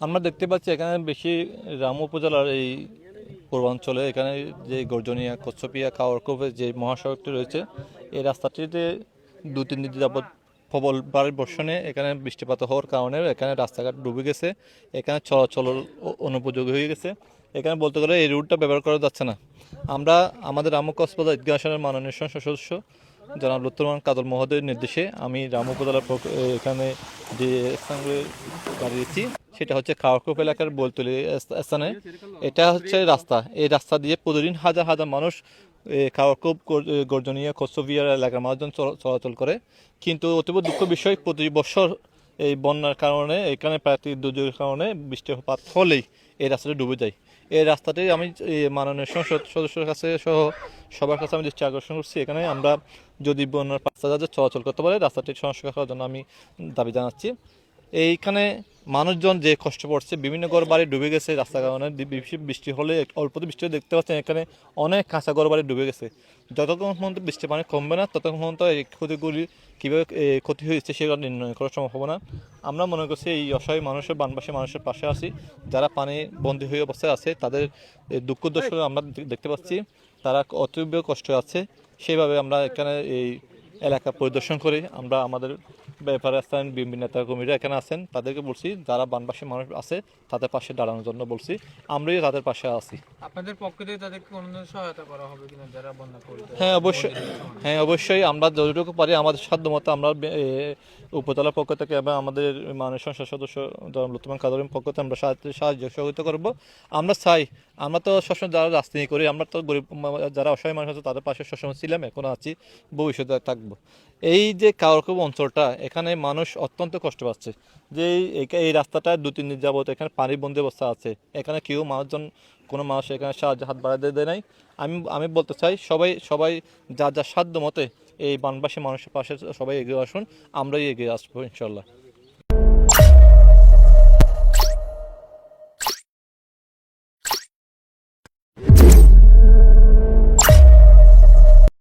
আমরা দেখতে পাচ্ছি এখানে বেশি রামু উপজেলার এই পূর্বাঞ্চলে এখানে যে গর্জনিয়া কচ্ছপিয়া কাওয়ারকোভে যে মহাসড়কটি রয়েছে এই রাস্তাটিতে 2-3 দিন যাবৎ প্রবল বারের বর্ষণে এখানে বৃষ্টিপাত হওয়ার কারণে এখানে রাস্তাঘাট ডুবে গেছে, এখানে চলাচল অনুপযোগী হয়ে গেছে। এখানে বলতে গেলে এই রুটটা ব্যবহার করা যাচ্ছে না। আমরা আমাদের রামু কক্সবাজার ঈদগাহ আসনের মাননীয় সংসদ সদস্য জনাব লুৎফুর কাদর মহোদয়ের নির্দেশে আমি রামু উপজেলার এখানে যে স্থানগুলো দাঁড়িয়েছি সেটা হচ্ছে কাওয়ারকোভ এলাকার বোলতলি স্থানে। এটা হচ্ছে রাস্তা, এই রাস্তা দিয়ে প্রতিদিন হাজার হাজার মানুষ কাওয়ারকোভ গর্জনিয়া কচ্ছপিয়ার এলাকার মানুষজন চলাচল করে। কিন্তু অতীব দুঃখ বিষয় প্রতি বছর এই বন্যার কারণে এখানে প্রাকৃতিক দুর্যোগের কারণে বৃষ্টিপাত হলেই এই রাস্তাটি ডুবে যায়। এই রাস্তাটি আমি মাননীয় সংসদ সদস্যের কাছে সহ সবার কাছে আমি দৃষ্টি আকর্ষণ করছি। এখানে আমরা যদি বন্যার রাস্তা যাতে চলাচল করতে পারে রাস্তাটি সংস্কার করার জন্য আমি দাবি জানাচ্ছি। এইখানে মানুষজন যে কষ্ট পড়ছে, বিভিন্ন ঘর বাড়ি ডুবে গেছে রাস্তার কারণে। বৃষ্টি হলে অল্পতে বৃষ্টি দেখতে পাচ্ছেন এখানে অনেক কাঁচা ঘর বাড়ি ডুবে গেছে। যতক্ষণ পর্যন্ত বৃষ্টি পানি কমবে না ততক্ষণ পর্যন্ত এই ক্ষতিগুলি কীভাবে ক্ষতি হয়েছে সেগুলো নির্ণয় করা সম্ভব হবে না। আমরা মনে করছি এই অসহায় মানুষের বানবাসী মানুষের পাশে আছি, যারা পানি বন্দী হয়ে অবস্থায় আছে তাদের দুঃখ দর্শ আমরা দেখতে পাচ্ছি, তারা অতীব কষ্ট আছে। সেইভাবে আমরা এখানে এই এলাকা পরিদর্শন করি। আমরা আমাদের ব্যাপারে স্থান বিভিন্ন নেতা কর্মীরা এখানে আছেন, তাদেরকে বলছি যারা বানবাসী মানুষ আছে তাদের পাশে দাঁড়ানোর জন্য বলছি, আমরাই তাদের পাশে আছি। আপনাদের পক্ষ থেকে তাদেরকে কোনো ধরনের সহায়তা করা হবে কিনা যারা বন্যা করবে? হ্যাঁ অবশ্যই আমরা যতটুকু পারি আমাদের সাধ্য মতো আমরা উপজেলার পক্ষ থেকে এবং আমাদের মাননীয় সংসদ সদস্য লুৎফুর কাদরের পক্ষ থেকে আমরা সাহায্য সহযোগিতা করবো। আমরা চাই, আমরা তো সবসময় যারা রাজনীতি করি আমরা তো গরিব যারা অসহায় মানুষ আছে তাদের পাশে সবসময় ছিলাম, এখনো আছি, ভবিষ্যতে থাকবো। এই যে কাওয়ারকোভ অঞ্চলটা এখানে মানুষ অত্যন্ত কষ্ট পাচ্ছে, যে এই রাস্তাটা 2-3 দিন যাবত এখানে পানি বন্দি অবস্থা আছে। এখানে কেউ মানুষজন কোনো মানুষ এখানে সাহায্য হাত বাড়াতে দেয় নাই। আমি বলতে চাই সবাই যার সাধ্য মতে এই বানবাসী মানুষের পাশে সবাই এগিয়ে আসুন, আমরাই এগিয়ে আসবো ইনশাল্লাহ।